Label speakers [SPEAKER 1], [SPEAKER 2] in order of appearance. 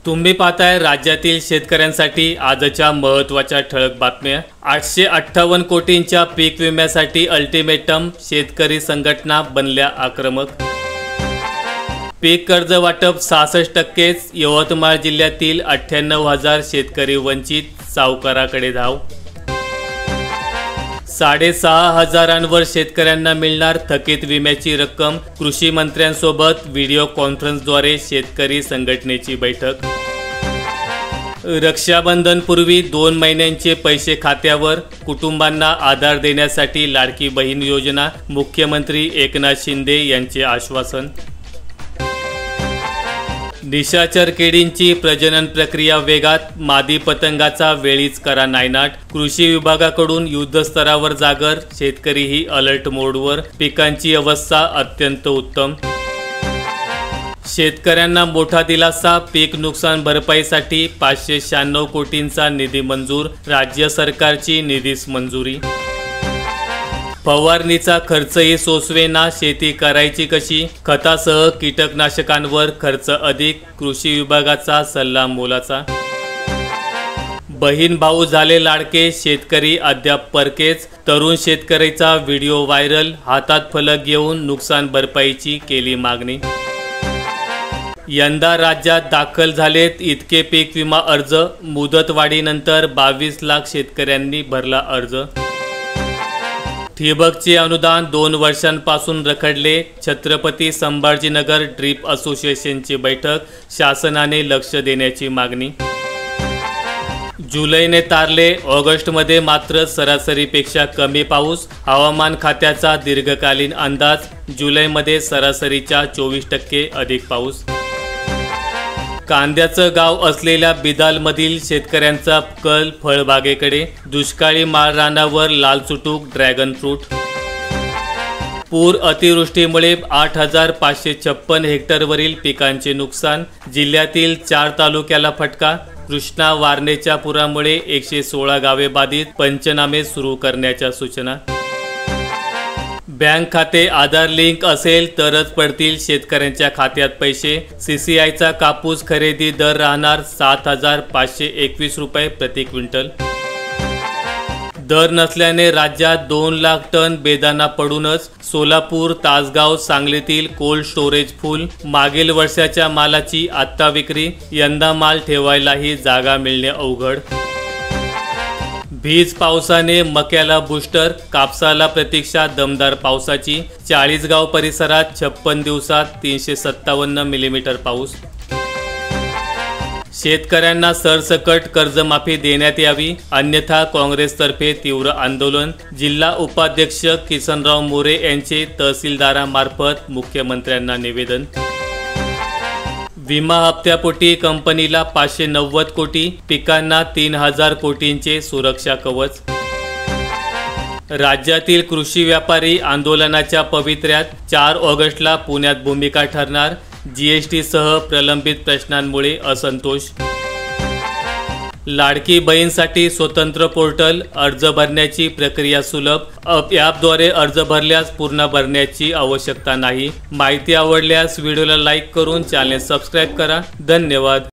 [SPEAKER 1] तुम्ही पाहताय राज्यातील शेतकऱ्यांसाठी आजच्या महत्त्वाच्या ठळक बातम्या। 858 कोटींच्या पीक विम्यासाठी अल्टिमेटम, शेतकरी संघटना बनल्या आक्रमक। पीक कर्ज वाटप 66%, यवतमाळ जिल्ह्यातील 98,000 शेतकरी वंचित, सावकाराकडे धाव। 6,500 शेतकऱ्यांना मिळणार थकीत विम्याची रक्कम, कृषी मंत्र्यांसोबत व्हिडिओ कॉन्फरन्सद्वारे शेतकरी संघटनेची बैठक। रक्षाबंधनपूर्वी 2 महिन्यांचे पैसे खात्यावर, कुटुंबांना आधार देण्यासाठी लाडकी बहीण योजना, मुख्यमंत्री एकनाथ शिंदे यांचे आश्वासन। निशाचर किडींची प्रजनन प्रक्रिया वेगात, मादी पतंगाचा वेळीच करा नायनाट, कृषी विभागाकडून युद्धस्तरावर जागर, शेतकरीही अलर्ट मोडवर, पिकांची अवस्था अत्यंत उत्तम। शेतकऱ्यांना मोठा दिलासा, पीक नुकसान भरपाईसाठी 596 कोटींचा निधी मंजूर, राज्य सरकारची निधीस मंजुरी। फवारणीचा खर्चही सोसवेना, शेती करायची कशी, खतासह कीटकनाशकांवर खर्च अधिक, कृषी विभागाचा सल्ला मोलाचा। बहीण भाऊ झाले लाडके, शेतकरी अद्याप परकेच, तरुण शेतकरीचा व्हिडिओ व्हायरल, हातात फलक घेऊन नुकसान भरपाईची केली मागणी। यंदा राज्यात दाखल झालेत इतके पीक विमा अर्ज, मुदतवाढीनंतर 22 लाख शेतकऱ्यांनी भरला अर्ज। ठिबकचे अनुदान 2 वर्षांपासून रखडले, छत्रपती संभाजीनगर ड्रीप असोसिएशनची बैठक, शासनाने लक्ष देण्याची मागणी। जुलैने तारले, ऑगस्टमध्ये मात्र सरासरीपेक्षा कमी पाऊस, हवामान खात्याचा दीर्घकालीन अंदाज, जुलैमध्ये सरासरीच्या 24% अधिक पाऊस। कांद्याचं गाव असलेल्या बिदालमधील शेतकऱ्यांचा कल फळबागेकडे, दुष्काळी माळरानावर लाल चुटूक ड्रॅगन फ्रूट। पूर अतिवृष्टीमुळे 8,556 हेक्टरवरील पिकांचे नुकसान, जिल्ह्यातील 4 तालुक्याला फटका, कृष्णा वारणेच्या पुरामुळे 116 गावे बाधित, पंचनामे सुरू करण्याच्या सूचना। बँक खाते आधार लिंक असेल तरच पडतील शेतकऱ्यांच्या खात्यात पैसे, CCIचा कापूस खरेदी दर राहणार 7,521 रुपये प्रति क्विंटल। दर नसल्याने राज्यात 2 लाख टन बेदाणा पडूनच, सोलापूर, तासगाव, सांगलीतील कोल्ड स्टोरेज फुल, मागील वर्षाच्या मालाची आत्ता विक्री, यंदा माल ठेवायलाही जागा मिळणे अवघड। भीज पावसाने मक्याला बूस्टर, कापसाला प्रतीक्षा दमदार पावसाची, 40 गाव परिसरात 56 दिवसात 357 मिलीमीटर पाऊस। शेतकऱ्यांना सरसकट कर्जमाफी देण्यात यावी, अन्यथा काँग्रेसतर्फे तीव्र आंदोलन, जिल्हा उपाध्यक्ष किसनराव मोरे यांचे तहसीलदारामार्फत मुख्यमंत्र्यांना निवेदन। विमा हप्त्यापोटी कंपनीला 590 कोटी, पिकांना 3,000 कोटींचे सुरक्षा कवच। राज्यातील कृषी व्यापारी आंदोलनाच्या पवित्र्यात, 4 ऑगस्टला पुण्यात भूमिका ठरणार, GST सह प्रलंबित प्रश्नांमुळे असंतोष। लाडकी बहीणसाठी स्वतंत्र पोर्टल, अर्ज भरण्याची प्रक्रिया सुलभ, ॲपद्वारे अर्ज भरल्यास पूर्ण भरण्याची आवश्यकता नाही। माहिती आवडल्यास व्हिडिओला लाईक करून चॅनल सबस्क्राईब करा। धन्यवाद।